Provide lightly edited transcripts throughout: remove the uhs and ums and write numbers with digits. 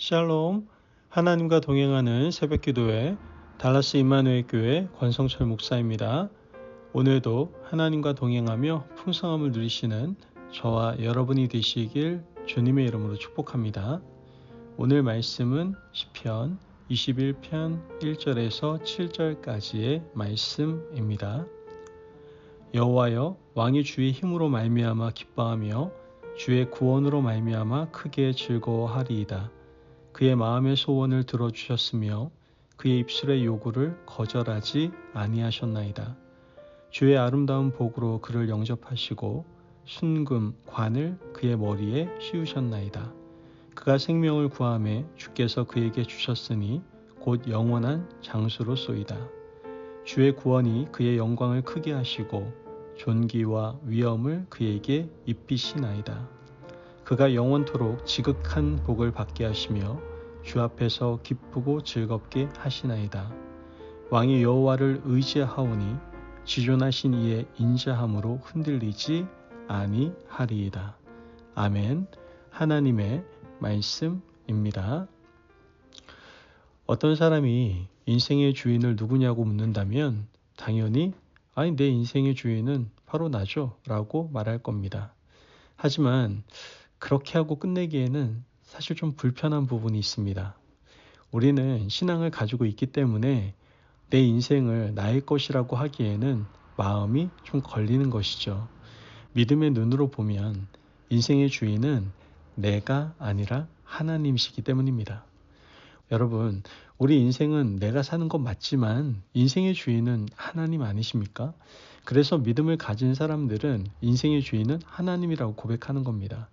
샬롬, 하나님과 동행하는 새벽기도회 달라스 임마누엘 교회 권성철 목사입니다. 오늘도 하나님과 동행하며 풍성함을 누리시는 저와 여러분이 되시길 주님의 이름으로 축복합니다. 오늘 말씀은 시편 21편 1절에서 7절까지의 말씀입니다. 여호와여, 왕이 주의 힘으로 말미암아 기뻐하며 주의 구원으로 말미암아 크게 즐거워하리이다. 그의 마음의 소원을 들어주셨으며 그의 입술의 요구를 거절하지 아니하셨나이다. 주의 아름다운 복으로 그를 영접하시고 순금 관을 그의 머리에 씌우셨나이다. 그가 생명을 구하매 주께서 그에게 주셨으니 곧 영원한 장수로소이다. 주의 구원이 그의 영광을 크게 하시고 존귀와 위엄을 그에게 입히시나이다. 그가 영원토록 지극한 복을 받게 하시며 주 앞에서 기쁘고 즐겁게 하시나이다. 왕이 여호와를 의지하오니 지존하신 이의 인자함으로 흔들리지 아니하리이다. 아멘. 하나님의 말씀입니다. 어떤 사람이 인생의 주인을 누구냐고 묻는다면 당연히 내 인생의 주인은 바로 나죠 라고 말할 겁니다. 하지만 그렇게 하고 끝내기에는 사실 좀 불편한 부분이 있습니다. 우리는 신앙을 가지고 있기 때문에 내 인생을 나의 것이라고 하기에는 마음이 좀 걸리는 것이죠. 믿음의 눈으로 보면 인생의 주인은 내가 아니라 하나님이시기 때문입니다. 여러분, 우리 인생은 내가 사는 건 맞지만 인생의 주인은 하나님 아니십니까? 그래서 믿음을 가진 사람들은 인생의 주인은 하나님이라고 고백하는 겁니다.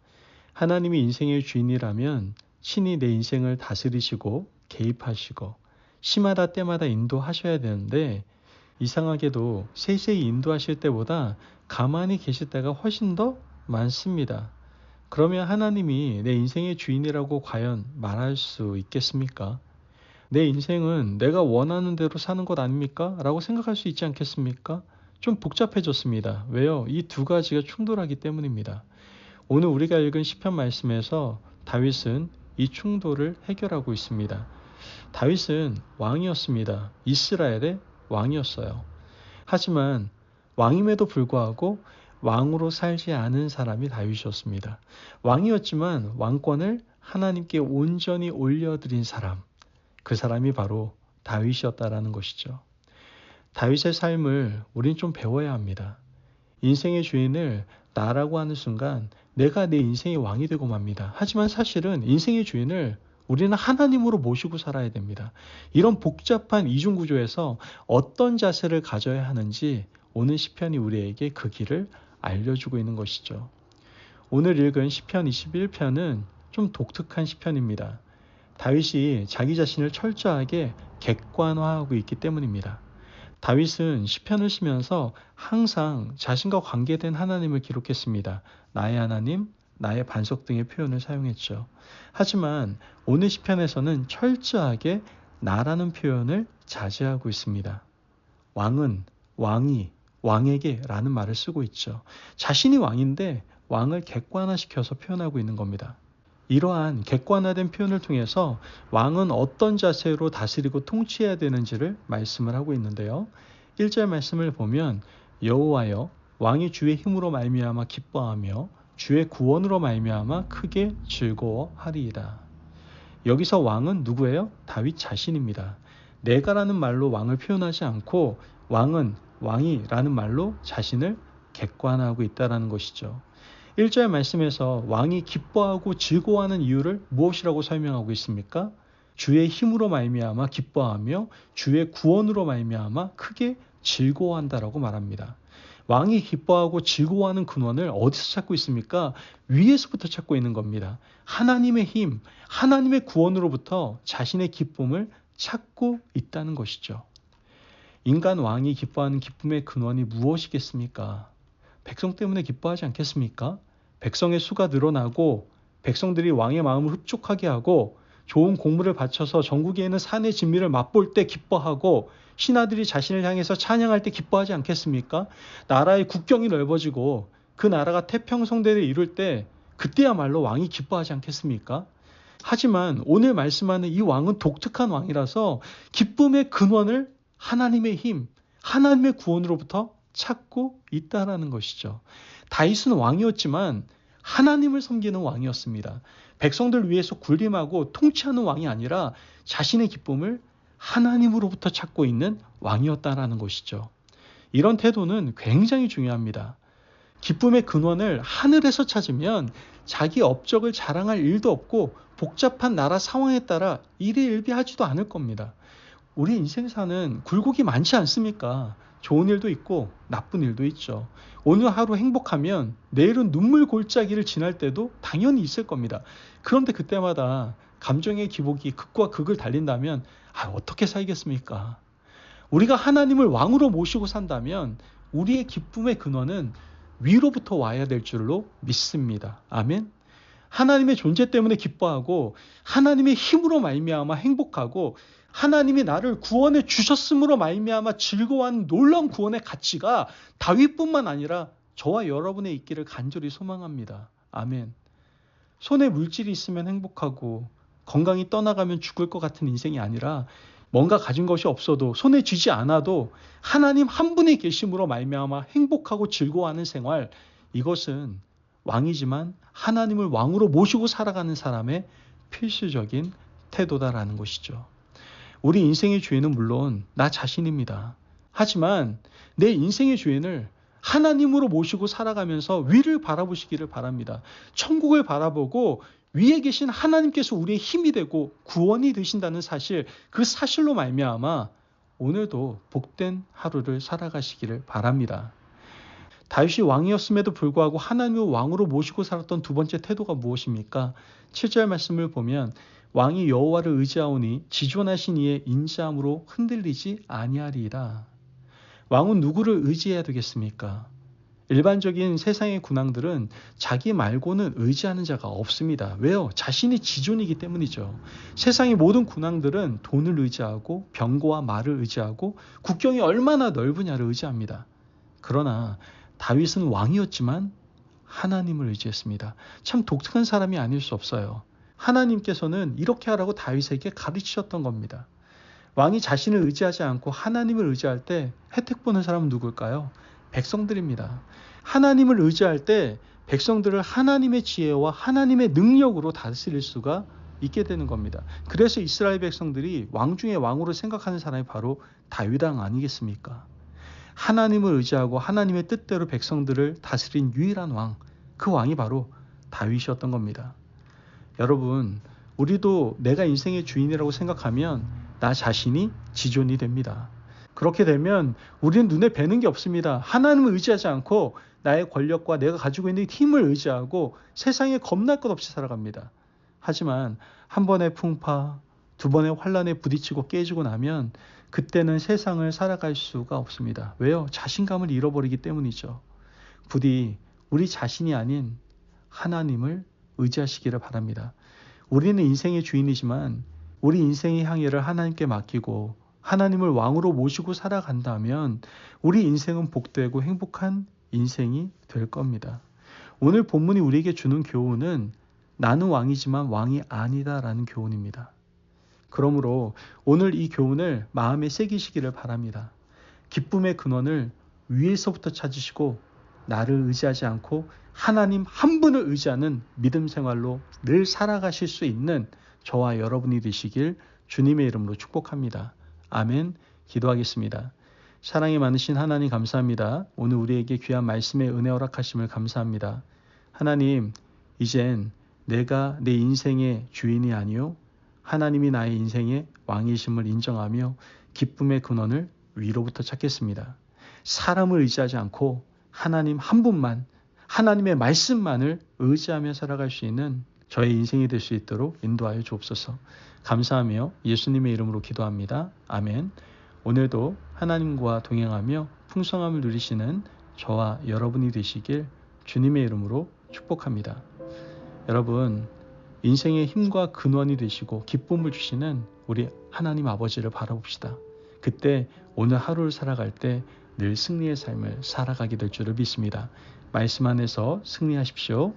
하나님이 인생의 주인이라면 친히 내 인생을 다스리시고 개입하시고 시마다 때마다 인도하셔야 되는데 이상하게도 세세히 인도하실 때보다 가만히 계실 때가 훨씬 더 많습니다. 그러면 하나님이 내 인생의 주인이라고 과연 말할 수 있겠습니까? 내 인생은 내가 원하는 대로 사는 것 아닙니까? 라고 생각할 수 있지 않겠습니까? 좀 복잡해졌습니다. 왜요? 이 두 가지가 충돌하기 때문입니다. 오늘 우리가 읽은 시편 말씀에서 다윗은 이 충돌을 해결하고 있습니다. 다윗은 왕이었습니다. 이스라엘의 왕이었어요. 하지만 왕임에도 불구하고 왕으로 살지 않은 사람이 다윗이었습니다. 왕이었지만 왕권을 하나님께 온전히 올려드린 사람, 그 사람이 바로 다윗이었다라는 것이죠. 다윗의 삶을 우린 좀 배워야 합니다. 인생의 주인을 나라고 하는 순간 내가 내 인생의 왕이 되고 맙니다. 하지만 사실은 인생의 주인을 우리는 하나님으로 모시고 살아야 됩니다. 이런 복잡한 이중구조에서 어떤 자세를 가져야 하는지 오늘 시편이 우리에게 그 길을 알려주고 있는 것이죠. 오늘 읽은 시편 21편은 좀 독특한 시편입니다. 다윗이 자기 자신을 철저하게 객관화하고 있기 때문입니다. 다윗은 시편을 쓰면서 항상 자신과 관계된 하나님을 기록했습니다. 나의 하나님, 나의 반석 등의 표현을 사용했죠. 하지만 오늘 시편에서는 철저하게 나라는 표현을 자제하고 있습니다. 왕은, 왕이, 왕에게 라는 말을 쓰고 있죠. 자신이 왕인데 왕을 객관화시켜서 표현하고 있는 겁니다. 이러한 객관화된 표현을 통해서 왕은 어떤 자세로 다스리고 통치해야 되는지를 말씀을 하고 있는데요. 1절 말씀을 보면 여호와여, 왕이 주의 힘으로 말미암아 기뻐하며 주의 구원으로 말미암아 크게 즐거워하리이다. 여기서 왕은 누구예요? 다윗 자신입니다. 내가라는 말로 왕을 표현하지 않고 왕은 왕이라는 말로 자신을 객관화하고 있다는 것이죠. 1절 말씀에서 왕이 기뻐하고 즐거워하는 이유를 무엇이라고 설명하고 있습니까? 주의 힘으로 말미암아 기뻐하며 주의 구원으로 말미암아 크게 즐거워한다라고 말합니다. 왕이 기뻐하고 즐거워하는 근원을 어디서 찾고 있습니까? 위에서부터 찾고 있는 겁니다. 하나님의 힘, 하나님의 구원으로부터 자신의 기쁨을 찾고 있다는 것이죠. 인간 왕이 기뻐하는 기쁨의 근원이 무엇이겠습니까? 백성 때문에 기뻐하지 않겠습니까? 백성의 수가 늘어나고 백성들이 왕의 마음을 흡족하게 하고 좋은 공물을 바쳐서 전국에 있는 산의 진미를 맛볼 때 기뻐하고 신하들이 자신을 향해서 찬양할 때 기뻐하지 않겠습니까? 나라의 국경이 넓어지고 그 나라가 태평성대를 이룰 때 그때야말로 왕이 기뻐하지 않겠습니까? 하지만 오늘 말씀하는 이 왕은 독특한 왕이라서 기쁨의 근원을 하나님의 힘, 하나님의 구원으로부터 찾고 있다라는 것이죠. 다윗은 왕이었지만 하나님을 섬기는 왕이었습니다. 백성들 위해서 군림하고 통치하는 왕이 아니라 자신의 기쁨을 하나님으로부터 찾고 있는 왕이었다라는 것이죠. 이런 태도는 굉장히 중요합니다. 기쁨의 근원을 하늘에서 찾으면 자기 업적을 자랑할 일도 없고 복잡한 나라 상황에 따라 일희일비하지도 않을 겁니다. 우리 인생사는 굴곡이 많지 않습니까? 좋은 일도 있고 나쁜 일도 있죠. 오늘 하루 행복하면 내일은 눈물 골짜기를 지날 때도 당연히 있을 겁니다. 그런데 그때마다 감정의 기복이 극과 극을 달린다면 어떻게 살겠습니까? 우리가 하나님을 왕으로 모시고 산다면 우리의 기쁨의 근원은 위로부터 와야 될 줄로 믿습니다. 아멘. 하나님의 존재 때문에 기뻐하고 하나님의 힘으로 말미암아 행복하고 하나님이 나를 구원해 주셨음으로 말미암아 즐거워하는 놀라운 구원의 가치가 다윗뿐만 아니라 저와 여러분의 있기를 간절히 소망합니다. 아멘. 손에 물질이 있으면 행복하고 건강이 떠나가면 죽을 것 같은 인생이 아니라 뭔가 가진 것이 없어도 손에 쥐지 않아도 하나님 한 분이 계심으로 말미암아 행복하고 즐거워하는 생활, 이것은 왕이지만 하나님을 왕으로 모시고 살아가는 사람의 필수적인 태도다라는 것이죠. 우리 인생의 주인은 물론 나 자신입니다. 하지만 내 인생의 주인을 하나님으로 모시고 살아가면서 위를 바라보시기를 바랍니다. 천국을 바라보고 위에 계신 하나님께서 우리의 힘이 되고 구원이 되신다는 사실, 그 사실로 말미암아 오늘도 복된 하루를 살아가시기를 바랍니다. 다윗이 왕이었음에도 불구하고 하나님을 왕으로 모시고 살았던 두 번째 태도가 무엇입니까? 7절 말씀을 보면 왕이 여호와를 의지하오니 지존하신 이의 인자함으로 흔들리지 아니하리이다. 왕은 누구를 의지해야 되겠습니까? 일반적인 세상의 군왕들은 자기 말고는 의지하는 자가 없습니다. 왜요? 자신이 지존이기 때문이죠. 세상의 모든 군왕들은 돈을 의지하고 병거와 말을 의지하고 국경이 얼마나 넓으냐를 의지합니다. 그러나 다윗은 왕이었지만 하나님을 의지했습니다. 참 독특한 사람이 아닐 수 없어요. 하나님께서는 이렇게 하라고 다윗에게 가르치셨던 겁니다. 왕이 자신을 의지하지 않고 하나님을 의지할 때 혜택 보는 사람은 누굴까요? 백성들입니다. 하나님을 의지할 때 백성들을 하나님의 지혜와 하나님의 능력으로 다스릴 수가 있게 되는 겁니다. 그래서 이스라엘 백성들이 왕 중에 왕으로 생각하는 사람이 바로 다윗 왕 아니겠습니까? 하나님을 의지하고 하나님의 뜻대로 백성들을 다스린 유일한 왕, 그 왕이 바로 다윗이었던 겁니다. 여러분, 우리도 내가 인생의 주인이라고 생각하면 나 자신이 지존이 됩니다. 그렇게 되면 우리는 눈에 뵈는 게 없습니다. 하나님을 의지하지 않고 나의 권력과 내가 가지고 있는 힘을 의지하고 세상에 겁날 것 없이 살아갑니다. 하지만 한 번의 풍파, 두 번의 환란에 부딪히고 깨지고 나면 그때는 세상을 살아갈 수가 없습니다. 왜요? 자신감을 잃어버리기 때문이죠. 부디 우리 자신이 아닌 하나님을 의지하시기를 바랍니다. 우리는 인생의 주인이지만 우리 인생의 향해를 하나님께 맡기고 하나님을 왕으로 모시고 살아간다면 우리 인생은 복되고 행복한 인생이 될 겁니다. 오늘 본문이 우리에게 주는 교훈은 나는 왕이지만 왕이 아니다라는 교훈입니다. 그러므로 오늘 이 교훈을 마음에 새기시기를 바랍니다. 기쁨의 근원을 위에서부터 찾으시고 나를 의지하지 않고 하나님 한 분을 의지하는 믿음 생활로 늘 살아가실 수 있는 저와 여러분이 되시길 주님의 이름으로 축복합니다. 아멘. 기도하겠습니다. 사랑이 많으신 하나님 감사합니다. 오늘 우리에게 귀한 말씀의 은혜 허락하심을 감사합니다. 하나님, 이젠 내가 내 인생의 주인이 아니요 하나님이 나의 인생의 왕이심을 인정하며 기쁨의 근원을 위로부터 찾겠습니다. 사람을 의지하지 않고 하나님 한 분만, 하나님의 말씀만을 의지하며 살아갈 수 있는 저의 인생이 될 수 있도록 인도하여 주옵소서. 감사하며 예수님의 이름으로 기도합니다. 아멘. 오늘도 하나님과 동행하며 풍성함을 누리시는 저와 여러분이 되시길 주님의 이름으로 축복합니다. 여러분, 인생의 힘과 근원이 되시고 기쁨을 주시는 우리 하나님 아버지를 바라봅시다. 그때 오늘 하루를 살아갈 때 늘 승리의 삶을 살아가게 될 줄을 믿습니다. 말씀 안에서 승리하십시오.